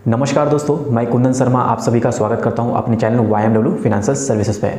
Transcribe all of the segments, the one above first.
नमस्कार दोस्तों, मैं कुंदन शर्मा आप सभी का स्वागत करता हूं अपने चैनल YMW फाइनेंशियल सर्विसेज पे।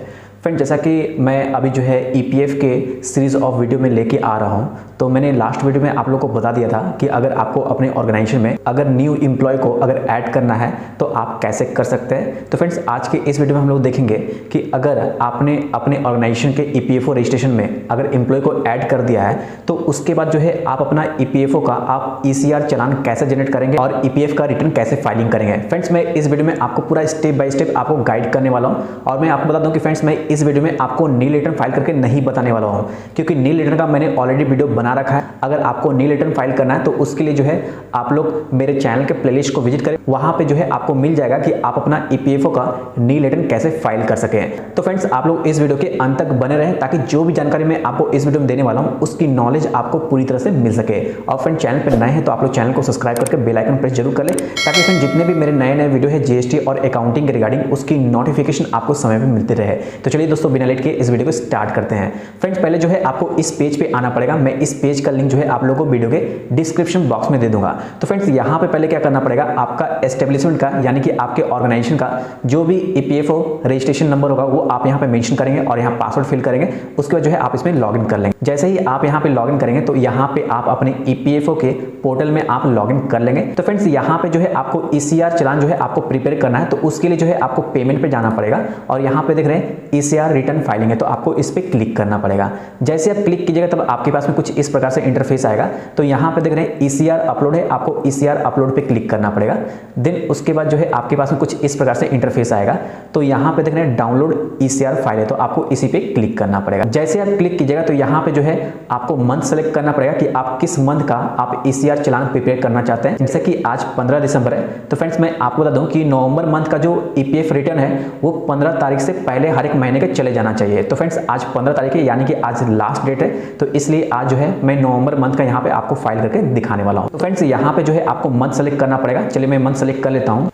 फ्रेंड, जैसा कि मैं अभी जो है EPF के सीरीज़ ऑफ वीडियो में लेके आ रहा हूं, तो मैंने लास्ट वीडियो में आप लोगों को बता दिया था कि अगर आपको अपने ऑर्गेनाइजेशन में अगर न्यू एम्प्लॉय को अगर ऐड करना है तो आप कैसे कर सकते हैं। तो फ्रेंड्स, आज के इस वीडियो में हम लोग देखेंगे कि अगर आपने अपने ऑर्गेनाइजेशन के EPFO रजिस्ट्रेशन में अगर एम्प्लॉय को ऐड कर दिया है तो उसके बाद जो है आप अपना EPFO का आप ECR चालान कैसे जनरेट करेंगे और EPF का रिटर्न कैसे फाइलिंग करेंगे। फ्रेंड्स, मैं इस वीडियो में आपको पूरा स्टेप बाय स्टेप आपको गाइड करने वाला हूं। और मैं आपको बता दूं कि फ्रेंड्स, मैं इस वीडियो में आपको नील रिटर्न फाइल करके नहीं बताने वाला हूं, क्योंकि नील रिटर्न का मैंने ऑलरेडी वीडियो बना रखा है। अगर आपको नील रिटर्न फाइल करना है तो उसके लिए जो है आप लोग मेरे चैनल के प्लेलिस्ट को विजिट करें, वहां पे जो है आपको मिल जाएगा कि आप अपना EPFO का नील रिटर्न कैसे फाइल कर सकें। तो फ्रेंड्स, आप लोग इस वीडियो के अंत तक बने रहें ताकि जो भी जानकारी मैं आपको इस वीडियो में देने वाला हूं उसकी नॉलेज आपको पूरी तरह से मिल सके। और फ्रेंड, चैनल पर नए हैं तो आप लोग चैनल को सब्सक्राइब करके बेल आइकन प्रेस जरूर कर लें, ताकि फ्रेंड जितने भी मेरे नए वीडियो है GST और अकाउंटिंग के रिगार्डिंग उसकी नोटिफिकेशन आपको समय पे मिलते रहे। तो चलिए दोस्तों, बिना लेट के इस वीडियो को स्टार्ट करते हैं। फ्रेंड्स, पहले जो है आपको इस पेज पे आना पड़ेगा। मैं इस पेज का लिंक जो है आप लोगों को वीडियो के डिस्क्रिप्शन बॉक्स में दे दूंगा। तो फ्रेंड्स, यहाँ पे पहले क्या करना पड़ेगा, आपका एस्टेब्लिशमेंट का यानी कि आपके ऑर्गेनाइजेशन का जो भी EPFO रजिस्ट्रेशन नंबर होगा वो आप यहाँ पे मेंशन करेंगे और यहाँ पासवर्ड फिल करेंगे। उसके बाद जो है आप इसमें लॉगिन कर लेंगे। जैसे ही आप यहाँ पे लॉगिन करेंगे तो यहाँ पे आप अपने EPFO के पोर्टल में आप लॉगिन कर लेंगे। तो फ्रेंड्स, यहाँ पे जो है आपको ECR चालान जो है आपको प्रिपेयर करना है, तो उसके लिए जो है आपको पेमेंट पे जाना पड़ेगा और यहाँ पे देख रहे हैं ECR रिटर्न फाइलिंग है, तो आपको इस पे क्लिक करना पड़ेगा। जैसे आप क्लिक कीजिएगा तब आपके पास में कुछ इस प्रकार से इंटरफेस आएगा। तो यहाँ पे देख रहे हैं ECR अपलोड है, आपको ECR अपलोड पे क्लिक करना पड़ेगा। देन उसके बाद जो है आपके पास में कुछ इस प्रकार से इंटरफेस आएगा। तो यहाँ पे देख रहे हैं डाउनलोड ECR फाइल है, तो आपको इसी पे क्लिक करना पड़ेगा। जैसे आप क्लिक कीजिएगा तो यहाँ पे जो है आपको मंथ सेलेक्ट करना पड़ेगा कि आप किस मंथ का आप ECR चालान प्रिपेयर करना चाहते हैं। जैसे कि आज 15 दिसंबर है, तो फ्रेंड्स मैं आपको बता दूं कि नवंबर मंथ का जो EPF रिटर्न है वो 15 तारीख से पहले हर एक महीने के चले जाना चाहिए। तो फ्रेंड्स, आज 15 तारीख है यानी कि आज लास्ट डेट है, तो इसलिए आज जो है मैं नवंबर मंथ का यहाँ पे आपको फाइल करके दिखाने वाला हूँ। तो फ्रेंड्स, यहाँ पे जो है आपको मंथ सेलेक्ट करना पड़ेगा। चलिए मैं मंथ सेलेक्ट कर लेता हूँ।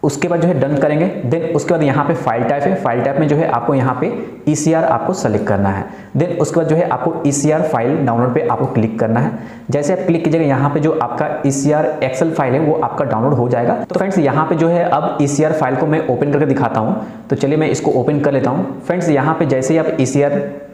उसके बाद जो है डन करेंगे। देन उसके बाद यहाँ पे फाइल टाइप है, फाइल टाइप में जो है आपको यहाँ पे ECR आपको सेलेक्ट करना है। देन उसके बाद जो है आपको ECR फाइल डाउनलोड पे आपको क्लिक करना है। जैसे आप क्लिक कीजिएगा यहाँ पे जो आपका ECR एक्सेल फाइल है वो आपका डाउनलोड हो जाएगा। तो फ्रेंड्स, यहाँ पे जो है अब ECR फाइल को मैं ओपन करके दिखाता हूँ। तो चलिए मैं इसको ओपन कर लेता हूँ। फ्रेंड्स, यहाँ पे जैसे ही आप ECR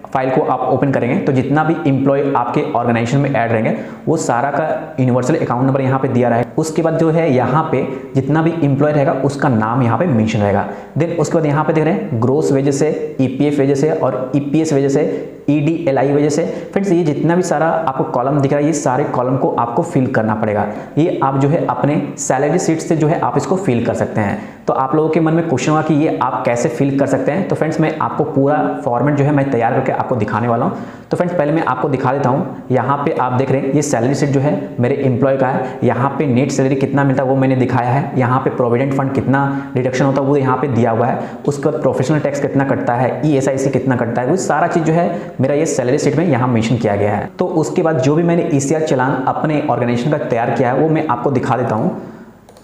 फाइल को आप ओपन करेंगे तो जितना भी एम्प्लॉय आपके ऑर्गेनाइजेशन में ऐड रहेंगे वो सारा का यूनिवर्सल अकाउंट नंबर यहाँ पे दिया रहेगा। उसके बाद जो है यहाँ पे जितना भी एम्प्लॉय रहेगा उसका नाम यहाँ पे मेंशन रहेगा। देन उसके बाद यहाँ पे देख रहे हैं ग्रोस वेजेस है, EPF वेजेस है और EPS वेजेस है, EDLI वेजेस है। फ्रेंड्स, ये जितना भी सारा आपको कॉलम दिख रहा है ये सारे कॉलम को आपको फिल करना पड़ेगा। ये आप जो है अपने सैलरी शीट से जो है आप इसको फिल कर सकते हैं। तो आप लोगों के मन में क्वेश्चन होगा कि ये आप कैसे फिल कर सकते हैं। तो फ्रेंड्स, मैं आपको पूरा फॉर्मेट जो है मैं तैयार करके आपको दिखाने वाला हूँ। तो फ्रेंड्स, पहले मैं आपको दिखा देता हूँ। यहाँ पे आप देख रहे हैं ये सैलरी शीट जो है मेरे एम्प्लॉय का है। यहाँ पे नेट सैलरी कितना मिलता है वो मैंने दिखाया है। यहाँ पे प्रोविडेंट फंड कितना डिडक्शन होता है वो यहाँ पे दिया हुआ है। उसके बाद प्रोफेशनल टैक्स कितना कटता है, ESIC कितना कटता है, वो सारा चीज़ जो है मेरा ये सैलरी शीट में यहाँ मेंशन किया गया है। तो उसके बाद जो भी मैंने ECR चालान अपने ऑर्गेनाइजेशन का तैयार किया है वो मैं आपको दिखा देता हूँ।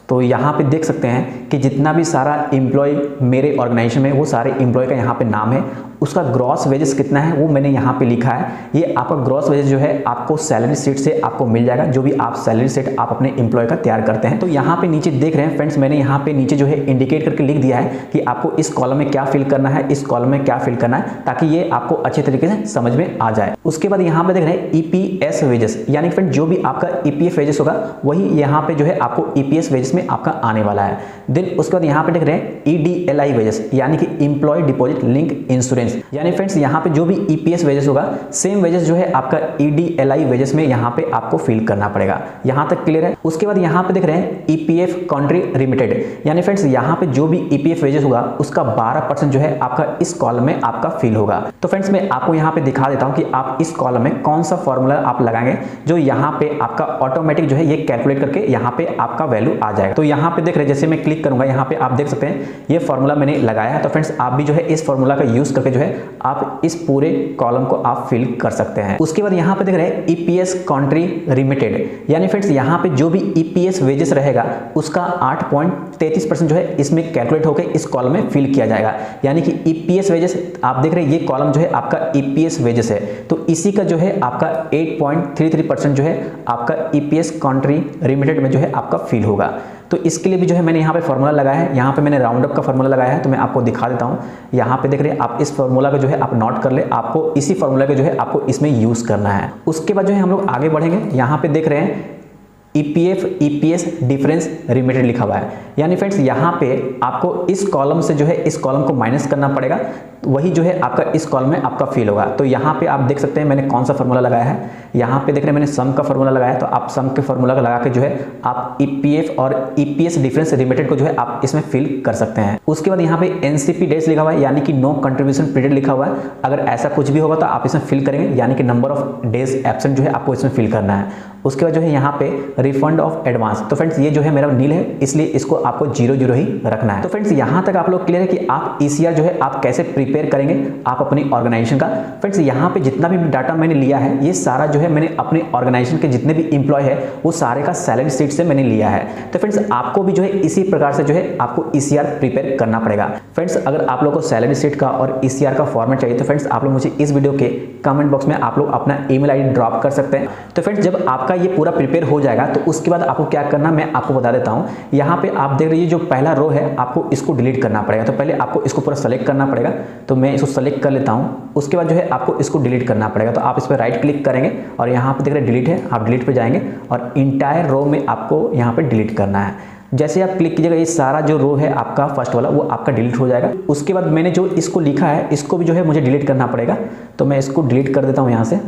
तो यहाँ पे देख सकते हैं कि जितना भी सारा एम्प्लॉय मेरे ऑर्गेनाइजेशन में वो सारे एम्प्लॉय का यहाँ पे नाम है। उसका ग्रॉस वेजेस कितना है वो मैंने यहाँ पे लिखा है। ये आपका ग्रॉस वेजेस जो है आपको सैलरी शीट से आपको मिल जाएगा, जो भी आप सैलरी शीट आप अपने एम्प्लॉय का तैयार करते हैं। तो यहाँ पे नीचे देख रहे हैं फ्रेंड्स, मैंने यहाँ पे नीचे जो है इंडिकेट करके लिख दिया है कि आपको इस कॉलम में क्या फिल करना है, इस कॉलम में क्या फिल करना है, ताकि ये आपको अच्छे तरीके से समझ में आ जाए। उसके बाद यहाँ पे देख रहे हैं EPS वेजेस, यानी फ्रेंड जो भी आपका EPF वेजेस होगा वही यहाँ पे जो है आपको EPS वेजेस में आपका आने वाला है। देन उसके बाद यहाँ पे देख रहे हैं EDLI वेजेस, यानी कि एम्प्लॉय डिपॉजिट लिंक इंश्योरेंस, यानी फ्रेंड्स यहाँ पे जो भी EPS वेजेस होगा सेम वेजेस जो है आपका EDLI वेजेस में यहाँ पे आपको फिल करना पड़ेगा। यहाँ तक क्लियर है। उसके बाद यहाँ पे देख रहे हैं EPF कंट्री लिमिटेड, यानी फ्रेंड्स यहाँ पे जो भी EPF वेजेस होगा उसका 12% जो है आपका इस कॉलम में आपका फिल होगा। तो फ्रेंड्स, मैं आपको यहाँ पे दिखा देता हूँ कि आप इस कॉलम में कौन सा फॉर्मूला आप लगाएंगे जो यहाँ पे आपका ऑटोमेटिक जो है ये कैलकुलेट करके यहाँ पे आपका वैल्यू आ जाएगा। तो यहाँ पे देख रहे हैं, जैसे मैं क्लिक करूंगा यहाँ पे आप देख सकते हैं ये फॉर्मूला मैंने लगाया है। तो फ्रेंड्स, आप भी जो है इस फॉर्मूला का यूज करके जो है आप इस पूरे कॉलम को आप फिल कर सकते हैं। उसके बाद यहाँ पे देख रहे हैं ईपीएस कंट्री रिमिटेड, यानी फ्रेंड्स यहाँ पे जो भी ईपीएस वेजेस रहेगा उसका 8.33% जो है इसमें कैलकुलेट होकर इस कॉलम में फिल किया जाएगा। यानी कि ईपीएस वेजेस आप देख रहे हैं, ये कॉलम जो है आपका ईपीएस वेजेस है, तो इसी का जो है आपका 8.33% जो है आपका ईपीएस कंट्री रिमिटेड में जो है आपका फिल होगा। तो इसके लिए भी जो है मैंने यहाँ पे फॉर्मूला लगाया है, यहाँ पे मैंने राउंड अप का फॉर्मूला लगाया है, तो मैं आपको दिखा देता हूँ। यहाँ पे देख रहे हैं आप इस फॉर्मूला को जो है आप नोट कर ले, आपको इसी फॉर्मूला को जो है आपको इसमें यूज करना है। उसके बाद जो है हम लोग आगे बढ़ेंगे। यहाँ पे देख रहे हैं ईपीएफ ईपीएस डिफरेंस रिमिटेड लिखा हुआ है, यानी फ्रेंड्स यहाँ पे आपको इस कॉलम से जो है इस कॉलम को माइनस करना पड़ेगा, वही जो है आपका इस कॉलम में आपका फिल होगा। तो यहाँ पे आप देख सकते हैं मैंने कौन सा फॉर्मूला लगाया है, यहाँ पे देख रहे हैं मैंने सम का फॉर्मूला लगाया है। तो आप सम के फॉर्मूला का लगा के जो है आप ईपीएफ और ईपीएस डिफरेंस लिमिटेड को जो है आप इसमें फिल कर सकते हैं। उसके बाद यहाँ पे एनसीपी डेज लिखा हुआ है, यानी कि नो कंट्रीब्यूशन पीरियड लिखा हुआ है। अगर ऐसा कुछ भी होगा तो आप इसमें फिल करेंगे, यानी कि नंबर ऑफ डेज एब्सेंट जो है आपको इसमें फिल करना है। उसके बाद जो है यहाँ पे रिफंड ऑफ एडवांस, तो फ्रेंड्स ये जो है मेरा नील है, इसलिए इसको आपको 0 ही रखना है। तो फ्रेंड्स यहाँ तक आप लोग क्लियर है कि आप ईसीआर जो है आप कैसे प्रिपेयर करेंगे आप अपनी ऑर्गेनाइजेशन का। फ्रेंड्स यहाँ पे जितना भी डाटा मैंने लिया है ये सारा जो है मैंने अपने ऑर्गेनाइजेशन के जितने भी एम्प्लॉय है वो सारे का सैलरी शीट से मैंने लिया है। तो फ्रेंड्स आपको भी जो है इसी प्रकार से जो है आपको ईसीआर प्रिपेयर करना पड़ेगा। फ्रेंड्स अगर आप लोग को सैलरी शीट का और ईसीआर का फॉर्मेट चाहिए तो फ्रेंड्स आप लोग मुझे इस वीडियो के कमेंट बॉक्स में आप लोग अपना ईमेल आईडी ड्रॉप कर सकते हैं। तो फ्रेंड्स जब आपका ये पूरा प्रिपेयर हो जाएगा तो उसके बाद आपको क्या करना मैं आपको बता देता हूँ। यहाँ पे आप देख रही है जो पहला रो है आपको इसको डिलीट करना पड़ेगा। तो पहले आपको इसको पूरा सेलेक्ट करना पड़ेगा, तो मैं इसको सेलेक्ट कर लेता हूँ। उसके बाद जो है आपको इसको डिलीट करना पड़ेगा, तो आप इस पर राइट क्लिक करेंगे और यहाँ पे देख रहे डिलीट है, आप डिलीट पे जाएंगे और इंटायर रो में आपको यहाँ पे डिलीट करना है। जैसे आप क्लिक कीजिएगा ये सारा जो रो है आपका फर्स्ट वाला वो आपका डिलीट हो जाएगा। उसके बाद मैंने जो इसको लिखा है इसको भी जो है मुझे डिलीट करना पड़ेगा, तो मैं इसको डिलीट कर देता हूँ यहाँ से।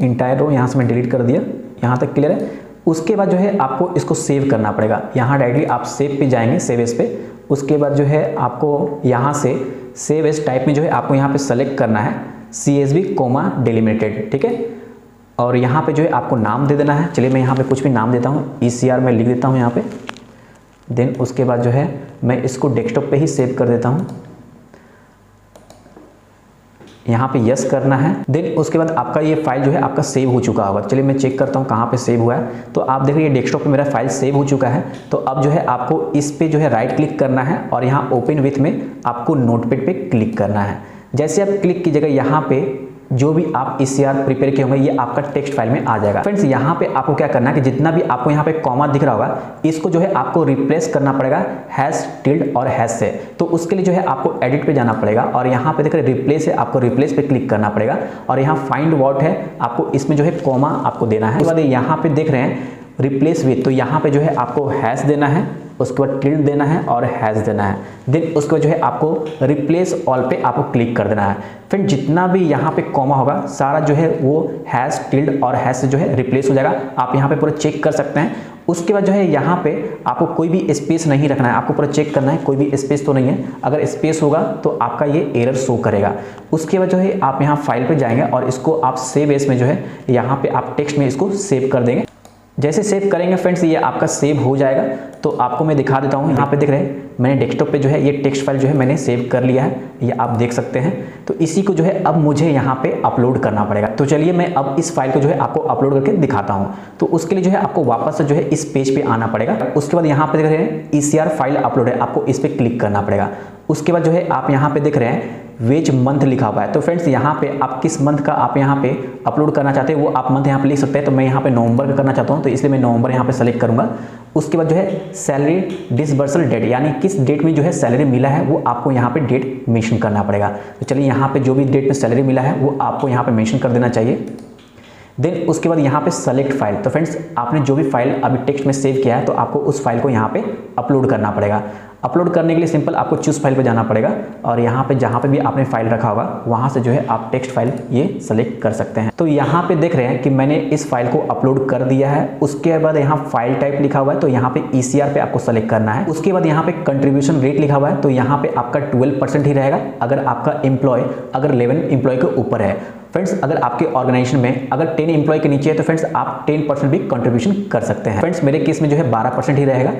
इंटायर रो यहाँ से मैं डिलीट कर दिया, यहाँ तक क्लियर है। उसके बाद जो है आपको इसको सेव करना पड़ेगा, यहाँ डायरेक्टली आप सेव पे जाएंगे, सेव एज पे। उसके बाद जो है आपको यहाँ से सेव एज टाइप में जो है आपको यहाँ पे सेलेक्ट करना है CSV कोमा डिलिमिटेड, ठीक है। और यहाँ पे जो है आपको नाम दे देना है। चलिए मैं यहाँ पे कुछ भी नाम देता हूँ, ECR में लिख देता हूँ यहाँ पे। देन उसके बाद जो है मैं इसको डेस्कटॉप पे ही सेव कर देता हूँ, यहाँ पे यस करना है। देन उसके बाद आपका ये फाइल जो है आपका सेव हो चुका होगा। चलिए मैं चेक करता हूँ कहाँ पे सेव हुआ है। तो आप देख रहे हैं डेस्कटॉप पे मेरा फाइल सेव हो चुका है। तो अब जो है आपको इस पे जो है राइट क्लिक करना है और यहाँ ओपन विथ में आपको नोटपैड पे क्लिक करना है। जैसे आप क्लिक कीजिएगा यहाँ पे जो भी आप ECR प्रिपेयर किए होंगे ये आपका टेक्स्ट फाइल में आ जाएगा। फ्रेंड्स यहाँ पे आपको क्या करना है कि जितना भी आपको यहाँ पे कॉमा दिख रहा होगा इसको जो है आपको रिप्लेस करना पड़ेगा हैश टिल्ड और हैश से। तो उसके लिए जो है आपको एडिट पे जाना पड़ेगा और यहाँ पे देख रहे रिप्लेस है, आपको रिप्लेस पे क्लिक करना पड़ेगा और यहाँ फाइंड व्हाट है आपको इसमें जो है कॉमा आपको देना है। उसके बाद यहाँ पे देख रहे हैं रिप्लेस विथ, तो यहाँ पे जो है आपको हैश देना है, उसके बाद टिल्ड देना है और हैश देना है। देन उसके बाद जो है आपको रिप्लेस ऑल पे आपको क्लिक कर देना है। फिर जितना भी यहाँ पे कॉमा होगा सारा जो है वो हैश टिल्ड और हैश से जो है रिप्लेस हो जाएगा। आप यहाँ पे पूरा चेक कर सकते हैं। उसके बाद जो है यहाँ पे आपको कोई भी स्पेस नहीं रखना है, आपको पूरा चेक करना है कोई भी स्पेस तो नहीं है। अगर स्पेस होगा तो आपका ये एरर शो करेगा। उसके बाद जो है आप यहाँ फाइल पे जाएंगे और इसको आप सेव एज में जो है यहाँ पे आप टेक्स्ट में इसको सेव कर देंगे। जैसे सेव करेंगे फ्रेंड्स ये आपका सेव हो जाएगा। तो आपको मैं दिखा देता हूँ, यहाँ पे देख रहे हैं मैंने डेस्कटॉप पे जो है ये टेक्स्ट फाइल जो है मैंने सेव कर लिया है, ये आप देख सकते हैं। तो इसी को जो है अब मुझे यहाँ पे अपलोड करना पड़ेगा। तो चलिए मैं अब इस फाइल को जो है आपको अपलोड करके दिखाता हूँ। तो उसके लिए जो है आपको वापस से जो है इस पेज पे आना पड़ेगा। उसके बाद यहाँ पे देख रहे हैं ECR फाइल अपलोड है, आपको इस पर क्लिक करना पड़ेगा। उसके बाद जो है आप यहाँ पे देख रहे हैं वेज मंथ लिखा हुआ है। तो फ्रेंड्स यहाँ पे आप किस मंथ का आप यहाँ पे अपलोड करना चाहते हैं वो आप मंथ यहाँ पे लिख सकते हैं। तो मैं यहाँ पे नवंबर का करना चाहता हूँ, तो इसलिए मैं नवंबर यहाँ पे सेलेक्ट करूँगा। उसके बाद जो है सैलरी डिसबर्सल डेट, यानी किस डेट में जो है सैलरी मिला है वो आपको यहाँ पे डेट मेंशन करना पड़ेगा। तो चलिए यहाँ पे जो भी डेट में सैलरी मिला है वो आपको यहाँ पे मेंशन कर देना चाहिए। देन उसके बाद यहाँ पे सेलेक्ट फाइल, तो फ्रेंड्स आपने जो भी फाइल अभी टेक्स्ट में सेव किया है तो आपको उस फाइल को यहाँ पे अपलोड करना पड़ेगा। अपलोड करने के लिए सिंपल आपको चूज फाइल पे जाना पड़ेगा और यहाँ पे जहाँ पे भी आपने फाइल रखा होगा वहाँ से जो है आप टेक्स्ट फाइल ये सेलेक्ट कर सकते हैं। तो यहाँ पे देख रहे हैं कि मैंने इस फाइल को अपलोड कर दिया है। उसके बाद यहाँ फाइल टाइप लिखा हुआ है, तो यहाँ पे ECR पे आपको सेलेक्ट करना है। उसके बाद यहाँ पे कंट्रीब्यूशन रेट लिखा हुआ है, तो यहाँ पे आपका 12% ही रहेगा अगर आपका एम्प्लॉय अगर 11 एम्प्लॉय के ऊपर है। फ्रेंड्स अगर आपके ऑर्गेनाइजेशन में अगर 10 एम्प्लॉय के नीचे है तो फ्रेंड्स आप 10% भी कंट्रीब्यूशन कर सकते हैं। फ्रेंड्स मेरे केस में जो है 12% ही रहेगा।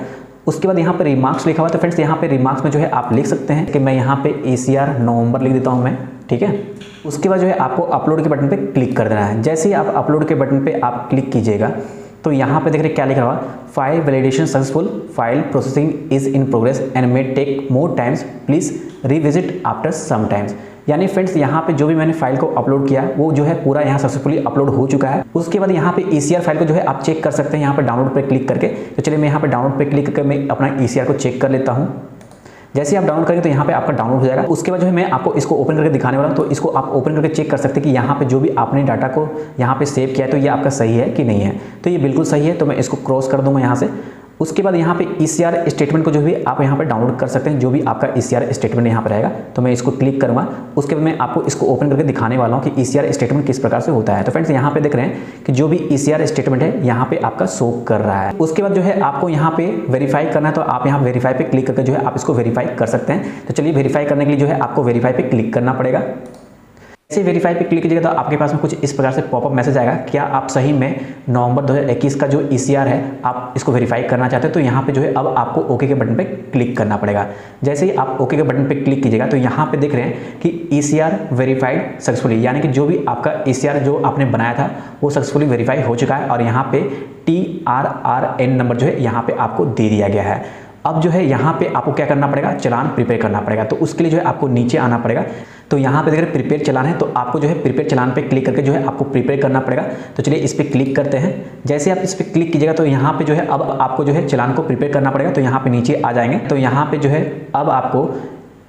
उसके बाद यहाँ पे रिमार्क्स लिखा हुआ है, तो फ्रेंड्स यहाँ पे रिमार्क्स में जो है आप लिख सकते हैं कि मैं यहाँ पे ECR नवंबर लिख देता हूँ मैं, ठीक है। उसके बाद जो है आपको अपलोड के बटन पे क्लिक कर देना है। जैसे ही आप अपलोड के बटन पे आप क्लिक कीजिएगा तो यहाँ पे देख रहे क्या लिखा हुआ, file validation successful, file processing is in progress and may take more times, please revisit after some times. यानी फ्रेंड्स यहाँ पे जो भी मैंने फाइल को अपलोड किया वो जो है पूरा यहाँ सक्सेसफुली अपलोड हो चुका है। उसके बाद यहाँ पे ECR फाइल को जो है आप चेक कर सकते हैं यहाँ पे डाउनलोड पे क्लिक करके। तो चलिए मैं यहाँ पे डाउनलोड पे क्लिक करके मैं अपना ECR को चेक कर लेता हूँ। जैसे ही आप डाउनलोड करेंगे तो यहाँ पे आपका डाउनलोड हो जाएगा। उसके बाद जो है मैं आपको इसको ओपन करके दिखाने वाला हूँ, तो इसको आप ओपन करके चेक कर सकते हैं कि यहाँ पे जो भी आपने डाटा को यहाँ पे सेव किया है तो ये आपका सही है कि नहीं है। तो ये बिल्कुल सही है, तो मैं इसको क्रॉस कर दूंगा यहाँ से। उसके बाद यहाँ पे ECR स्टेटमेंट को जो भी आप यहाँ पे डाउनलोड कर सकते हैं, जो भी आपका ECR स्टेटमेंट यहाँ पर रहेगा, तो मैं इसको क्लिक करूँगा। उसके बाद मैं आपको इसको ओपन करके दिखाने वाला हूँ कि ECR स्टेटमेंट किस प्रकार से होता है। तो फ्रेंड्स यहाँ पे देख रहे हैं कि जो भी ECR स्टेटमेंट है यहाँ पे आपका शो कर रहा है। उसके बाद जो है आपको यहाँ पे वेरीफाई करना है, तो आप यहाँ वेरीफाई पे क्लिक करके जो है आप इसको वेरीफाई कर सकते हैं। तो चलिए वेरीफाई करने के लिए जो है आपको वेरीफाई पे क्लिक करना पड़ेगा। जैसे वेरीफाई पे क्लिक कीजिएगा तो आपके पास में कुछ इस प्रकार से पॉपअप मैसेज आएगा, क्या आप सही में नवंबर 2021 का जो ECR है आप इसको वेरीफाई करना चाहते हैं। तो यहाँ पे जो है अब आपको ओके के बटन पे क्लिक करना पड़ेगा। जैसे ही आप ओके के बटन पे क्लिक कीजिएगा तो यहाँ पे देख रहे हैं कि ECR वेरीफाइड सक्सेसफुली, यानी कि जो भी आपका ECR जो आपने बनाया था वो सक्सेसफुली वेरीफाई हो चुका है और यहाँ पे TRRN नंबर जो है यहाँ पे आपको दे दिया गया है। अब जो है यहाँ पे आपको क्या करना पड़ेगा, चलान प्रिपेयर करना पड़ेगा। तो उसके लिए जो है आपको नीचे आना पड़ेगा। तो यहाँ पे देख रहे प्रिपेयर चलान है, तो आपको जो है प्रिपेयर चलान पे क्लिक करके जो है आपको प्रिपेयर करना पड़ेगा। तो चलिए इस पे क्लिक करते हैं। जैसे आप इस पे क्लिक कीजिएगा तो यहाँ पे जो है अब आपको जो है चलान को प्रिपेयर करना पड़ेगा। तो यहाँ पे नीचे आ जाएंगे, तो यहाँ पे जो है अब आपको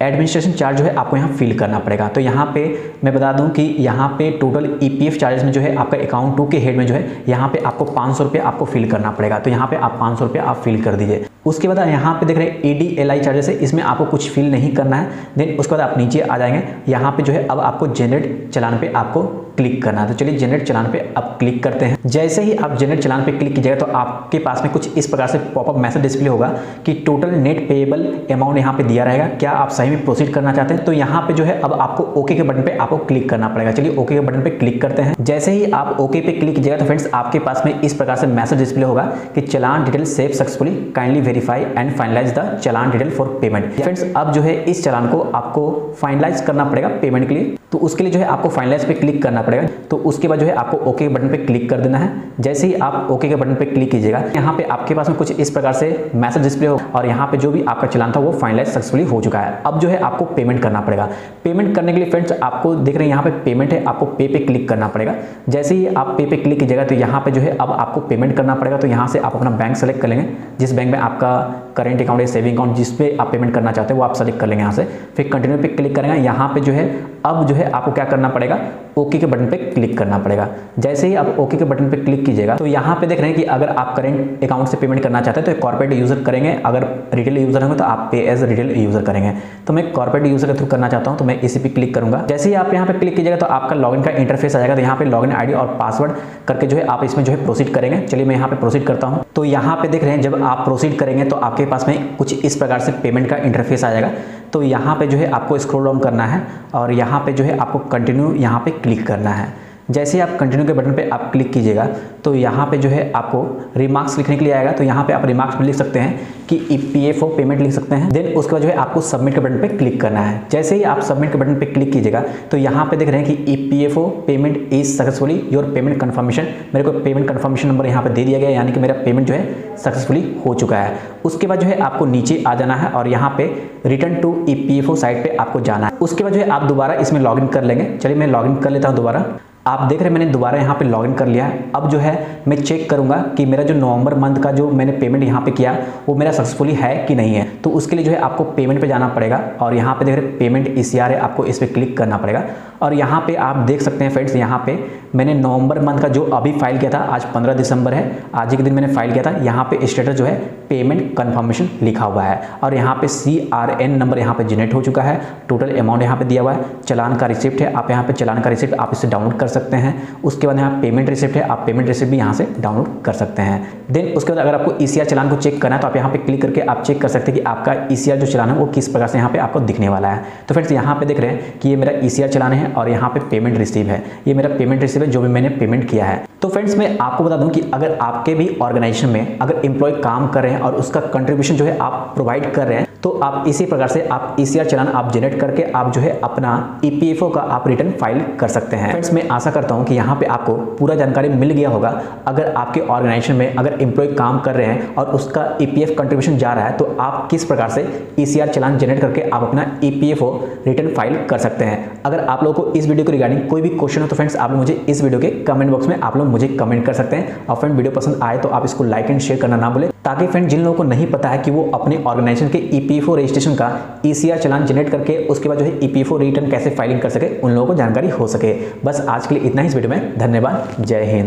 एडमिनिस्ट्रेशन चार्ज जो है आपको यहाँ फिल करना पड़ेगा। तो यहाँ पे मैं बता दूं कि यहाँ पे टोटल EPF चार्जेस में जो है आपका अकाउंट 2 के हेड में जो है यहाँ पे आपको 500 रुपये आपको फिल करना पड़ेगा। तो यहाँ पे आप 500 रुपये आप फिल कर दीजिए। उसके बाद यहाँ पे देख रहे हैं ADLI चार्जेस है, इसमें आपको कुछ फिल नहीं करना है। देन उसके बाद आप नीचे आ जाएंगे, यहाँ पे जो है अब आपको जनरेट चलान पे आपको क्लिक करना है। तो चलिए जनरेट चलान पे अब क्लिक करते हैं। जैसे ही आप जनरेट चलान पे क्लिक कीजिएगा तो आपके पास में कुछ इस प्रकार से पॉपअप मैसेज डिस्प्ले होगा कि टोटल नेट पेएबल अमाउंट यहाँ पे दिया रहेगा, क्या आप सही में प्रोसीड करना चाहते हैं। तो यहाँ पे जो है अब आपको ओके के बटन पे आपको क्लिक करना पड़ेगा। चलिए ओके के बटन पे क्लिक करते हैं। जैसे ही आप ओके पे क्लिक कीजिएगा तो फ्रेंड्स आपके पास में इस प्रकार से मैसेज डिस्प्ले होगा कि challan detail save successfully, kindly verify and finalise the challan detail for payment. Friends अब जो है इस चलान को आपको फाइनलाइज करना पड़ेगा पेमेंट के लिए। तो उसके लिए जो है आपको फाइनलाइज पे क्लिक करना पड़ेगा। तो उसके बाद जो है आपको ओके बटन पे क्लिक कर देना है। जैसे ही आप ओके के बटन पे क्लिक कीजिएगा यहाँ पे आपके पास में कुछ इस प्रकार से मैसेज डिस्प्ले होगा और यहाँ पे जो भी आपका चलान था वो फाइनलाइज सक्सेसफुली हो चुका है। अब जो है आपको पेमेंट करना पड़ेगा। पेमेंट करने के लिए फ्रेंड्स आपको देख रहे हैं यहाँ पे पेमेंट है, आपको पे पे क्लिक करना पड़ेगा। जैसे ही आप पे पे क्लिक कीजिएगा तो यहाँ पे जो है अब आपको पेमेंट करना पड़ेगा। तो यहाँ से आप अपना बैंक सेलेक्ट कर लेंगे, जिस बैंक में आपका करेंट अकाउंट या सेविंग अकाउंट जिस पे आप पेमेंट करना चाहते हैं वो आप सेलेक्ट कर लेंगे। यहाँ से फिर कंटिन्यू पे क्लिक करेंगे। यहाँ पे जो है अब जो है आपको क्या करना पड़ेगा, ओके के बटन पे क्लिक करना पड़ेगा। जैसे ही आप ओके के बटन पे क्लिक कीजिएगा तो यहाँ पे देख रहे हैं कि अगर आप करेंट अकाउंट से पेमेंट करना चाहते हैं तो कॉर्पोरेट यूजर करेंगे, अगर रिटेल यूजर होंगे तो आप पे एज रिटेल यूजर करेंगे। तो मैं कॉर्पोरेट यूजर के थ्रू करना चाहता हूँ तो मैं इसी पे क्लिक करूंगा। जैसे ही आप यहाँ पे क्लिक कीजिएगा तो आपका लॉगिन का इंटरफेस आ जाएगा। तो यहाँ पे लॉगिन आईडी और पासवर्ड करके जो है आप इसमें जो है प्रोसीड करेंगे। चलिए मैं यहाँ पे प्रोसीड करता हूँ। तो यहाँ पे देख रहे हैं जब आप प्रोसीड करेंगे तो आपके पास में कुछ इस प्रकार से पेमेंट का इंटरफेस आ जाएगा। तो यहाँ पे जो है आपको स्क्रॉल डाउन करना है और यहाँ पे जो है आपको कंटिन्यू यहाँ पे क्लिक करना है। जैसे ही आप कंटिन्यू के बटन पे आप क्लिक कीजिएगा तो यहाँ पे जो है आपको रिमार्क्स लिखने के लिए आएगा। तो यहाँ पे आप रिमार्क्स में लिख सकते हैं कि EPFO पेमेंट लिख सकते हैं। देन उसके बाद जो है आपको सबमिट के बटन पे क्लिक करना है। जैसे ही आप सबमिट के बटन पे क्लिक कीजिएगा तो यहाँ पे देख रहे हैं कि EPFO payment is successfully your payment confirmation. मेरे को पेमेंट कन्फर्मेशन नंबर यहाँ पे दे दिया गया, यानी कि मेरा पेमेंट जो है सक्सेसफुली हो चुका है। उसके बाद जो है आपको नीचे आ जाना है और यहाँ पे रिटर्न टू EPFO साइट पे आपको जाना है। उसके बाद जो है आप दोबारा इसमें लॉगिन कर लेंगे। चलिए मैं लॉगिन कर लेता हूँ दोबारा। आप देख रहे हैं मैंने दोबारा यहाँ पे लॉगिन कर लिया है। अब जो है मैं चेक करूंगा कि मेरा जो नवंबर मंथ का जो मैंने पेमेंट यहाँ पे किया वो मेरा सक्सेसफुली है कि नहीं है। तो उसके लिए जो है आपको पेमेंट पे जाना पड़ेगा और यहाँ पे देख रहे हैं पेमेंट ECR है, आपको इस पर क्लिक करना पड़ेगा। और यहाँ पे आप देख सकते हैं फ्रेंड्स, यहाँ पे मैंने नवंबर मंथ का जो अभी फाइल किया था, आज 15 दिसंबर है, आज ही के दिन मैंने फाइल किया था। यहाँ पे स्टेटस जो है पेमेंट कन्फर्मेशन लिखा हुआ है और यहाँ पे CRN नंबर यहाँ पे जनरेट हो चुका है। टोटल अमाउंट यहाँ पे दिया हुआ है। चलान का रिसिप्ट है, आप यहाँ पे चलान का रिसिप्ट आप इसे डाउनलोड कर सकते हैं। उसके बाद यहाँ पेमेंट रिसिप्ट है, आप पेमेंट रिसिप्ट भी यहाँ से डाउनलोड कर सकते हैं। देन उसके बाद अगर आपको ECR चालान को चेक करना है तो आप यहाँ पे क्लिक करके आप चेक कर सकते हैं कि आपका ECR जो चालान है वो किस प्रकार से यहाँ पे आपको दिखने वाला है। तो फ्रेंड्स यहाँ पे देख रहे हैं कि ये मेरा ECR चालान है और यहाँ पे पेमेंट रिसीव है, ये मेरा पेमेंट रिसीव है जो भी मैंने पेमेंट किया है। तो फ्रेंड्स मैं आपको बता दूं कि अगर आपके भी ऑर्गेनाइजेशन में अगर एम्प्लॉय काम कर रहे हैं और उसका कंट्रीब्यूशन जो है आप प्रोवाइड कर रहे हैं, तो आप इसी प्रकार से आप ECR चालान आप जनरेट करके आप जो है अपना EPFO का आप रिटर्न फाइल कर सकते हैं। फ्रेंड्स मैं आशा करता हूं कि यहाँ पे आपको पूरा जानकारी मिल गया होगा। अगर आपके ऑर्गेनाइजेशन में अगर एम्प्लॉय काम कर रहे हैं और उसका EPF कंट्रीब्यूशन जा रहा है तो आप किस प्रकार से ECR चालान जनरेट करके आप अपना EPFO रिटर्न फाइल कर सकते हैं। अगर आप लोगों को इस वीडियो के रिगार्डिंग कोई भी क्वेश्चन हो तो फ्रेंड्स आप लोग मुझे इस वीडियो के कमेंट बॉक्स में आप लोग मुझे कमेंट कर सकते हैं। और फ्रेंड वीडियो पसंद आए तो आप इसको लाइक एंड शेयर करना ना भूलें, ताकि फ्रेंड जिन लोगों को नहीं पता है कि वो अपने ऑर्गेनाइजेशन के EPFO रजिस्ट्रेशन का ECR चालान जनरेट करके उसके बाद जो है EPFO रिटर्न कैसे फाइलिंग कर सके, उन लोगों को जानकारी हो सके। बस आज के लिए इतना ही इस वीडियो में। धन्यवाद। जय हिंद।